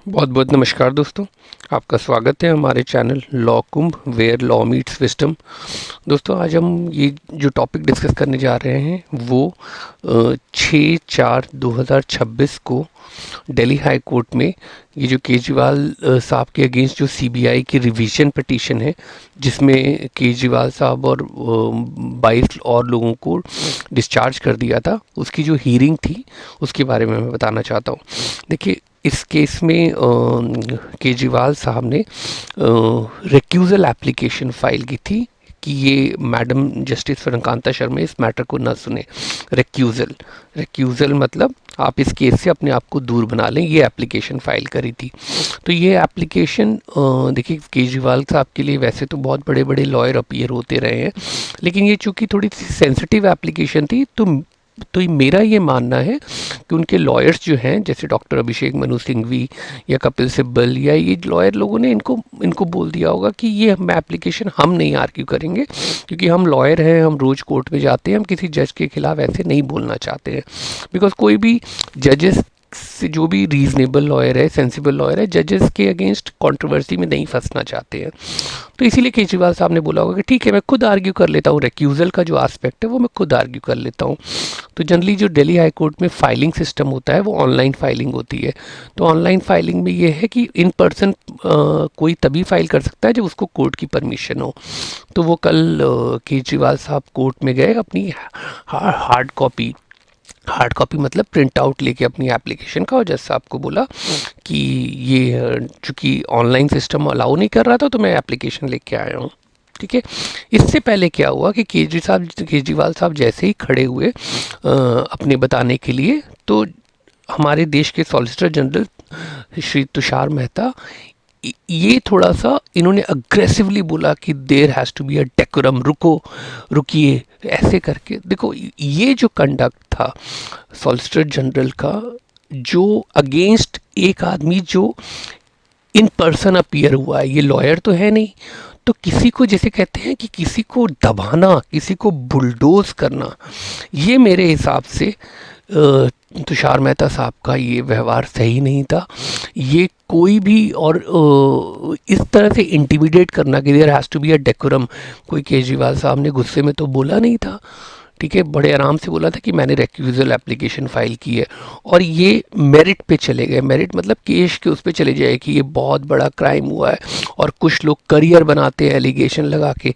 बहुत बहुत नमस्कार दोस्तों। आपका स्वागत है हमारे channel law Kumbh where law meets wisdom. दोस्तों आज हम ये जो टॉपिक डिस्कस करने जा रहे हैं वो 6/4/2026 को दिल्ली हाई कोर्ट में ये जो केजरीवाल साहब के अगेंस्ट जो सीबीआई की रिवीजन पिटीशन है, जिसमें केजरीवाल साहब और 22 और लोगों को डिस्चार्ज कर दिया था, उसकी जो हीयरिंग थी उसके बारे में मैं बताना चाहता हूँ। देखिए, इस केस में केजरीवाल साहब ने रिक्यूजल एप्लीकेशन फाइल की थी कि ये मैडम जस्टिस सूर्यकांता शर्मा इस मैटर को न सुने। रिक्यूजल मतलब आप इस केस से अपने आप को दूर बना लें, ये एप्लीकेशन फाइल करी थी। तो ये एप्लीकेशन देखिए, केजरीवाल साहब के लिए वैसे तो बहुत बड़े बड़े लॉयर अपीयर होते रहे हैं, लेकिन ये चूँकि थोड़ी सी सेंसिटिव एप्लीकेशन थी, तो मेरा ये मानना है कि उनके लॉयर्स जो हैं, जैसे डॉक्टर अभिषेक मनु सिंघवी या कपिल सिब्बल या ये लॉयर लोगों ने इनको बोल दिया होगा कि ये हम एप्लीकेशन हम नहीं आर्ग्यू करेंगे, क्योंकि हम लॉयर हैं, हम रोज़ कोर्ट में जाते हैं, हम किसी जज के खिलाफ ऐसे नहीं बोलना चाहते हैं। बिकॉज कोई भी जजेस से जो भी रीजनेबल लॉयर है, सेंसिबल लॉयर है, जजेस के अगेंस्ट कंट्रोवर्सी में नहीं फंसना चाहते हैं। तो इसीलिए केजरीवाल साहब ने बोला होगा कि ठीक है, मैं खुद आर्ग्यू कर लेता हूँ, रिक्यूजल का जो एस्पेक्ट है वो मैं खुद आर्ग्यू कर लेता हूँ। तो जनरली जो दिल्ली हाई कोर्ट में फाइलिंग सिस्टम होता है वो ऑनलाइन फाइलिंग होती है। तो ऑनलाइन फाइलिंग में ये है कि इन पर्सन कोई तभी फाइल कर सकता है जब उसको कोर्ट की परमिशन हो। तो वो कल केजरीवाल साहब कोर्ट में गए, अपनी हार्ड कॉपी मतलब प्रिंट आउट लेके अपनी एप्लीकेशन का, और जज साहब को बोला कि ये चूँकि ऑनलाइन सिस्टम अलाउ नहीं कर रहा था तो मैं एप्लीकेशन लेके आया हूँ। ठीक है। इससे पहले क्या हुआ कि केजरीवाल साहब जैसे ही खड़े हुए अपने बताने के लिए, तो हमारे देश के सॉलिसिटर जनरल श्री तुषार मेहता, ये थोड़ा सा इन्होंने अग्रेसिवली बोला कि there has to be a decorum, रुकिए, ऐसे करके। देखो, ये जो कंडक्ट था सॉलिसिटर जनरल का, जो अगेंस्ट एक आदमी जो इन पर्सन अपीयर हुआ है, ये लॉयर तो है नहीं, तो किसी को, जैसे कहते हैं कि किसी को दबाना, किसी को बुलडोज करना, ये मेरे हिसाब से तुषार मेहता साहब का ये व्यवहार सही नहीं था। ये कोई भी और इस तरह से इंटिमिडेट करना कि there has to be a decorum, कोई केजरीवाल साहब ने गुस्से में तो बोला नहीं था। ठीक है, बड़े आराम से बोला था कि मैंने रिक्यूजल एप्लीकेशन फाइल की है, और ये मेरिट पे चले गए। मेरिट मतलब केस के उस पे चले जाए कि ये बहुत बड़ा क्राइम हुआ है, और कुछ लोग करियर बनाते हैं एलिगेशन लगा के।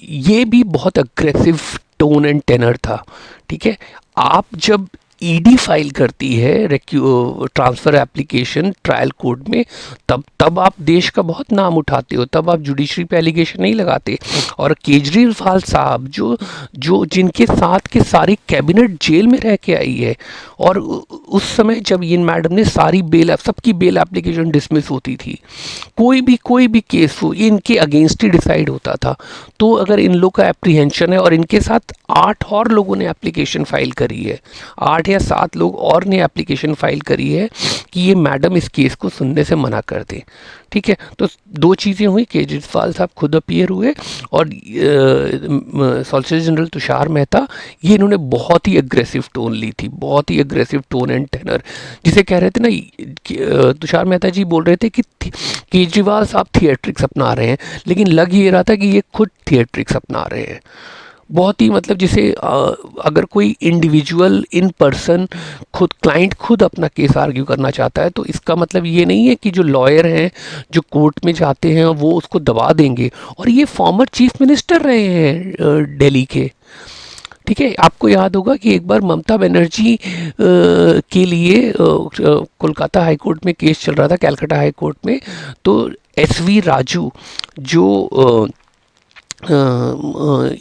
ये भी बहुत अग्रेसिव टोन एंड टेनर था। ठीक है, आप जब ईडी फाइल करती है ट्रांसफ़र एप्लीकेशन ट्रायल कोर्ट में, तब आप देश का बहुत नाम उठाते हो, तब आप जुडिशरी पे एलिगेशन नहीं लगाते। और केजरीवाल साहब जो जिनके साथ के सारी कैबिनेट जेल में रह के आई है, और उस समय जब इन मैडम ने सबकी बेल एप्लीकेशन डिसमिस होती थी, कोई भी केस हो इनके अगेंस्ट ही डिसाइड होता था। तो अगर इन लोग का एप्रीहेंशन है, और इनके साथ 8 और लोगों ने एप्लीकेशन फाइल करी है, 8 या 7 लोग और ने एप्लीकेशन फाइल करी है कि ये मैडम इस केस को सुनने से मना कर दें। ठीक है, तो दो चीज़ें हुई, केजरीवाल साहब खुद अपीयर हुए, और सॉलिसिटर जनरल तुषार मेहता, ये इन्होंने बहुत ही अग्रेसिव टोन ली थी, बहुत ही अग्रेसिव टोन एंड टेनर, जिसे कह रहे थे ना, तुषार मेहता जी बोल रहे थे कि केजरीवाल साहब थिएट्रिक्स अपना रहे हैं, लेकिन लग ये रहा था कि ये खुद थिएट्रिक्स अपना रहे हैं। बहुत ही मतलब, जिसे अगर कोई इंडिविजुअल इन पर्सन क्लाइंट खुद अपना केस आर्ग्यू करना चाहता है, तो इसका मतलब ये नहीं है कि जो लॉयर हैं, जो कोर्ट में जाते हैं, वो उसको दबा देंगे। और ये फॉर्मर चीफ मिनिस्टर रहे हैं दिल्ली के। ठीक है, आपको याद होगा कि एक बार ममता बनर्जी के लिए कोलकाता हाई कोर्ट में केस चल रहा था, कैलकाटा हाई कोर्ट में, तो एसवी राजू जो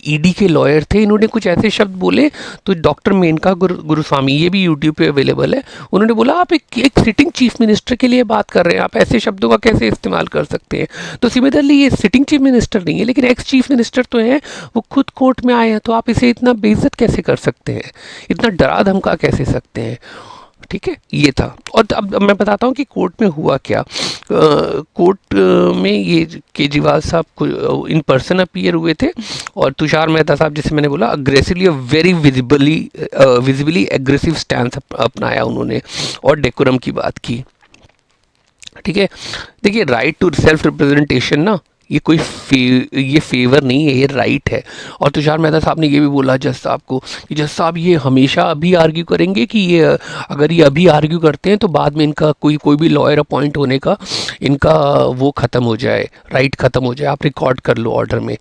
ईडी के लॉयर थे, इन्होंने कुछ ऐसे शब्द बोले, तो डॉक्टर मेनका गुरुस्वामी, ये भी यूट्यूब पे अवेलेबल है, उन्होंने बोला आप एक सिटिंग चीफ मिनिस्टर के लिए बात कर रहे हैं, आप ऐसे शब्दों का कैसे इस्तेमाल कर सकते हैं। तो सिमिलरली ये सिटिंग चीफ मिनिस्टर नहीं है, लेकिन एक्स चीफ मिनिस्टर तो हैं, वो खुद कोर्ट में आए हैं, तो आप इसे इतना बेइज्जत कैसे कर सकते हैं, इतना डरा धमका कैसे सकते हैं। ठीक है, ये था। और अब मैं बताता हूँ कि कोर्ट में हुआ क्या। कोर्ट में ये केजरीवाल साहब इन पर्सन अपीयर हुए थे, और तुषार मेहता साहब, जैसे मैंने बोला, aggressively, very visibly aggressive stand अपनाया उन्होंने, और डेकोरम की बात की। ठीक है। देखिए राइट टू सेल्फ रिप्रेजेंटेशन ना, ये कोई ये फेवर नहीं है, ये राइट है। और तुषार मेहता साहब ने ये भी बोला जज साहब को कि जज साहब ये हमेशा अभी आर्ग्यू करेंगे कि ये अगर ये अभी आर्ग्यू करते हैं तो बाद में इनका कोई भी लॉयर अपॉइंट होने का इनका वो ख़त्म हो जाए, राइट ख़त्म हो जाए, आप रिकॉर्ड कर लो ऑर्डर में।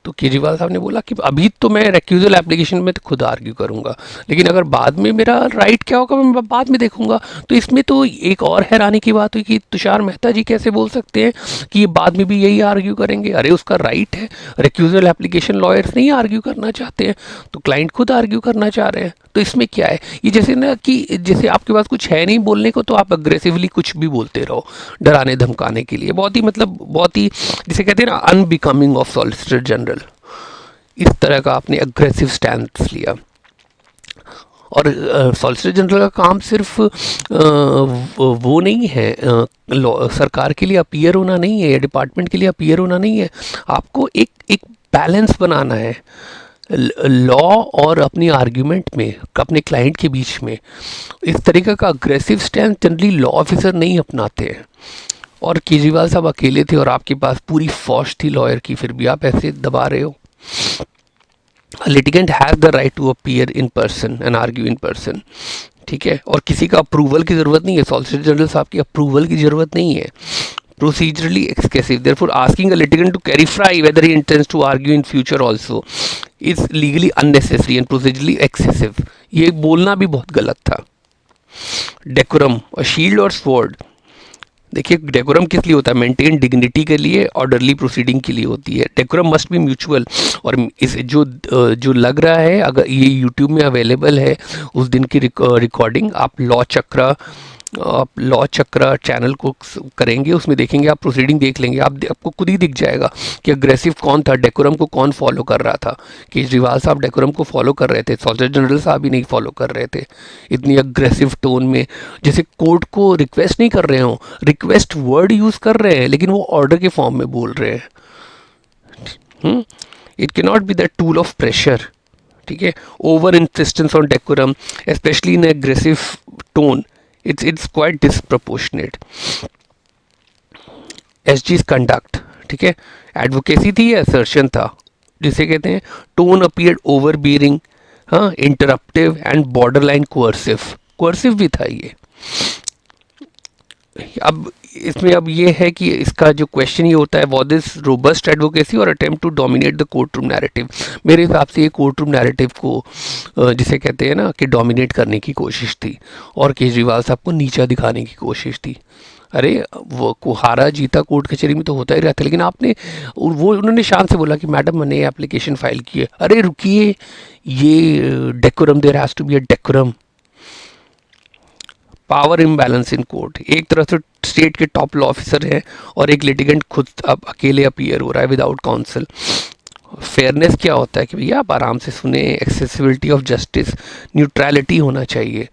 तो केजरीवाल साहब ने बोला कि अभी तो मैं रेक्यूजल एप्लीकेशन में तो खुद आर्ग्यू करूंगा, लेकिन अगर बाद में मेरा राइट क्या होगा मैं बाद में देखूंगा। तो इसमें तो एक और हैरानी की बात हुई कि तुषार मेहता जी कैसे बोल सकते हैं कि ये बाद में भी यही आर्ग्यू करेंगे। अरे उसका राइट है, रेक्यूजल एप्लीकेशन लॉयर्स नहीं आर्ग्यू करना चाहते हैं तो क्लाइंट खुद आर्ग्यू करना चाह रहे हैं। तो इसमें क्या है, ये जैसे ना कि जैसे आपके पास कुछ है नहीं बोलने को तो आप अग्रेसिवली कुछ भी बोलते रहो डराने धमकाने के लिए। बहुत ही मतलब बहुत ही जिसे कहते हैं ना अनबिकमिंग ऑफ सॉलिसिटर जनरल, इस तरह का आपने अग्रेसिव स्टैंड लिया। और सॉलिसिटर जनरल का काम सिर्फ वो नहीं है, सरकार के लिए अपीयर होना नहीं है या डिपार्टमेंट के लिए अपीयर होना नहीं है, आपको एक बैलेंस बनाना है लॉ और अपनी आर्ग्यूमेंट में, अपने क्लाइंट के बीच में। इस तरीके का aggressive stand generally law officer नहीं अपनाते हैं। और केजरीवाल साहब अकेले थे और आपके पास पूरी फौज थी लॉयर की, फिर भी आप ऐसे दबा रहे हो। Litigant has the right to appear in person and argue in person, ठीक है। और किसी का अप्रूवल की ज़रूरत नहीं है, सॉलिसिटर जनरल साहब की अप्रूवल की ज़रूरत नहीं है। procedurally excessive, therefore asking a litigant to clarify whether he intends to argue in future also is legally unnecessary and procedurally excessive। ये बोलना भी बहुत गलत था। डेकोरम और शील्ड और स्वॉर्ड, देखिए डेकोरम किस लिए होता है, मेंटेन डिग्निटी के लिए, ऑर्डरली प्रोसीडिंग के लिए होती है। Decorum must be mutual. और इस जो लग रहा है, अगर ये यूट्यूब में अवेलेबल है उस दिन की रिकॉर्डिंग, आप लॉ चक्र चैनल को करेंगे, उसमें देखेंगे, आप प्रोसीडिंग देख लेंगे, आपको खुद ही दिख जाएगा कि अग्रेसिव कौन था, डेकोरम को कौन फॉलो कर रहा था। केजरीवाल साहब डेकोरम को फॉलो कर रहे थे, सॉलिसिटर जनरल साहब भी नहीं फॉलो कर रहे थे इतनी अग्रेसिव टोन में, जैसे कोर्ट को रिक्वेस्ट नहीं कर रहे हो, रिक्वेस्ट वर्ड यूज़ कर रहे हैं लेकिन वो ऑर्डर के फॉर्म में बोल रहे हैं। It can not be the tool of pressure, ठीक है। Over insistence on decorum specially in aggressive tone, it's quite disproportionate। SG's conduct, ठीक है, एडवोकेसी थी या असर्शन था, जिसे कहते हैं टोन अपीयर्ड ओवरबीयरिंग, हाँ, इंटरप्टिव एंड बॉर्डरलाइन कोअर्सिव भी था ये। अब इसमें अब ये है कि इसका जो क्वेश्चन ये होता है, वॉट इज रोबस्ट एडवोकेसी और attempt to dominate the court room narrative. मेरे हिसाब से ये कोर्ट रूम नैरेटिव को जिसे कहते हैं ना कि डोमिनेट करने की कोशिश थी और केजरीवाल साहब को नीचा दिखाने की कोशिश थी। अरे वो हारा जीता कोर्ट कचहरी में तो होता ही रहता है, लेकिन आपने वो उन्होंने शान से बोला कि मैडम मैंने एप्लीकेशन फाइल की है। अरे रुकिए, ये decorum, there has to be a decorum. Power imbalance in court, एक तरफ से स्टेट के टॉप लॉ ऑफिसर हैं और एक लिटिगेंट खुद अब अकेले अपीयर हो रहा है विदाउट काउंसिल। फेयरनेस क्या होता है कि भैया आप आराम से सुने, एक्सेसिबिलिटी ऑफ जस्टिस, न्यूट्रलिटी होना चाहिए।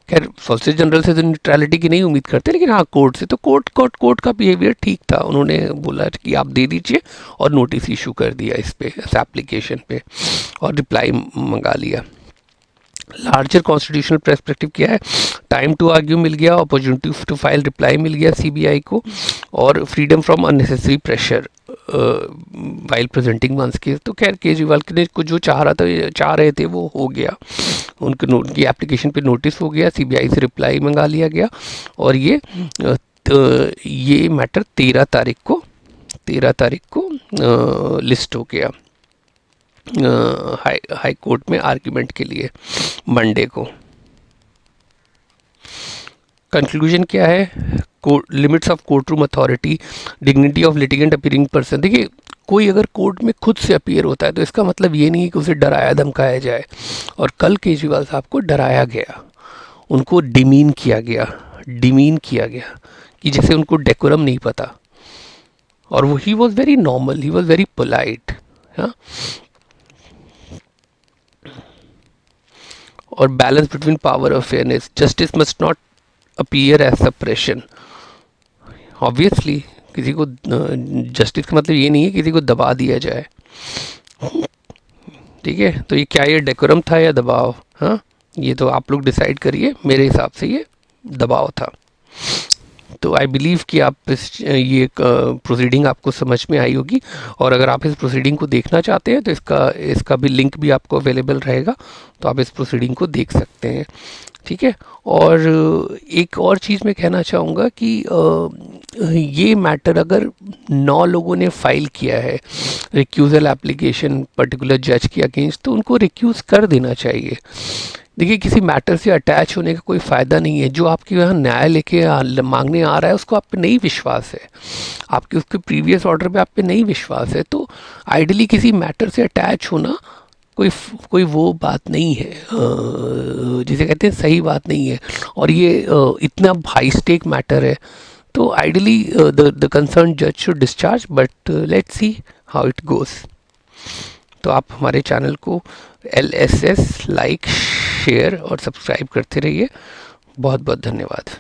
खैर सॉलिसिटर जनरल से तो न्यूट्रलिटी की नहीं उम्मीद करते, लेकिन हाँ कोर्ट से तो कोर्ट का बिहेवियर ठीक था। उन्होंने बोला कि आप दे दीजिए और नोटिस इशू कर दिया इस पे, इस एप्लीकेशन पे, और रिप्लाई मंगा लिया। लार्जर कॉन्स्टिट्यूशनल पर्सपेक्टिव क्या है, टाइम टू आर्ग्यू मिल गया, अपॉर्चुनिटी टू फाइल रिप्लाई मिल गया सीबीआई को, और freedom from unnecessary pressure while presenting one's case. तो खैर केजरीवाल ने को जो चाह रहे थे वो हो गया, उनकी एप्लीकेशन पे नोटिस हो गया, सीबीआई से रिप्लाई मंगा लिया गया, और ये मैटर 13 तारीख को लिस्ट हो गया हाई कोर्ट में आर्ग्यूमेंट के लिए मंडे को। कंक्लूजन क्या है, limits of court room authority, dignity of litigant appearing person. देखिए कोई अगर कोर्ट में खुद से अपीयर होता है तो इसका मतलब ये नहीं है कि उसे डराया धमकाया जाए, और कल केजरीवाल साहब को डराया गया, उनको डिमीन किया गया कि जैसे उनको डेकोरम नहीं पता, और वो he was very normal, he was very polite. हाँ, और बैलेंस बिटवीन पावर और fairness, justice must not appear as suppression. Obviously किसी को जस्टिस का मतलब ये नहीं है किसी को दबा दिया जाए, ठीक है। तो ये क्या, ये डेकोरम था या दबाव, हाँ ये तो आप लोग डिसाइड करिए। मेरे हिसाब से ये दबाव था। तो आई बिलीव कि आप ये प्रोसीडिंग आपको समझ में आई होगी, और अगर आप इस प्रोसीडिंग को देखना चाहते हैं तो इसका भी लिंक भी आपको अवेलेबल रहेगा, तो आप इस प्रोसीडिंग को देख सकते हैं। ठीक है। और एक और चीज़ मैं कहना चाहूँगा कि ये मैटर अगर 9 लोगों ने फाइल किया है रिक्यूज़ल एप्लीकेशन पर्टिकुलर जज के अगेंस्ट, तो उनको रिक्यूज़ कर देना चाहिए। देखिए, किसी मैटर से अटैच होने का कोई फ़ायदा नहीं है। जो आपके यहाँ न्याय लेके मांगने आ रहा है उसको आप पे नहीं विश्वास है, आपके उसके प्रीवियस ऑर्डर पे आप पे नहीं विश्वास है, तो आइडली किसी मैटर से अटैच होना कोई वो बात नहीं है, जिसे कहते हैं सही बात नहीं है। और ये इतना हाई स्टेक मैटर है, तो आइडली द कंसर्न जज should discharge, but let's see how it goes. तो आप हमारे चैनल को LSS लाइक, शेयर और सब्सक्राइब करते रहिए। बहुत बहुत धन्यवाद।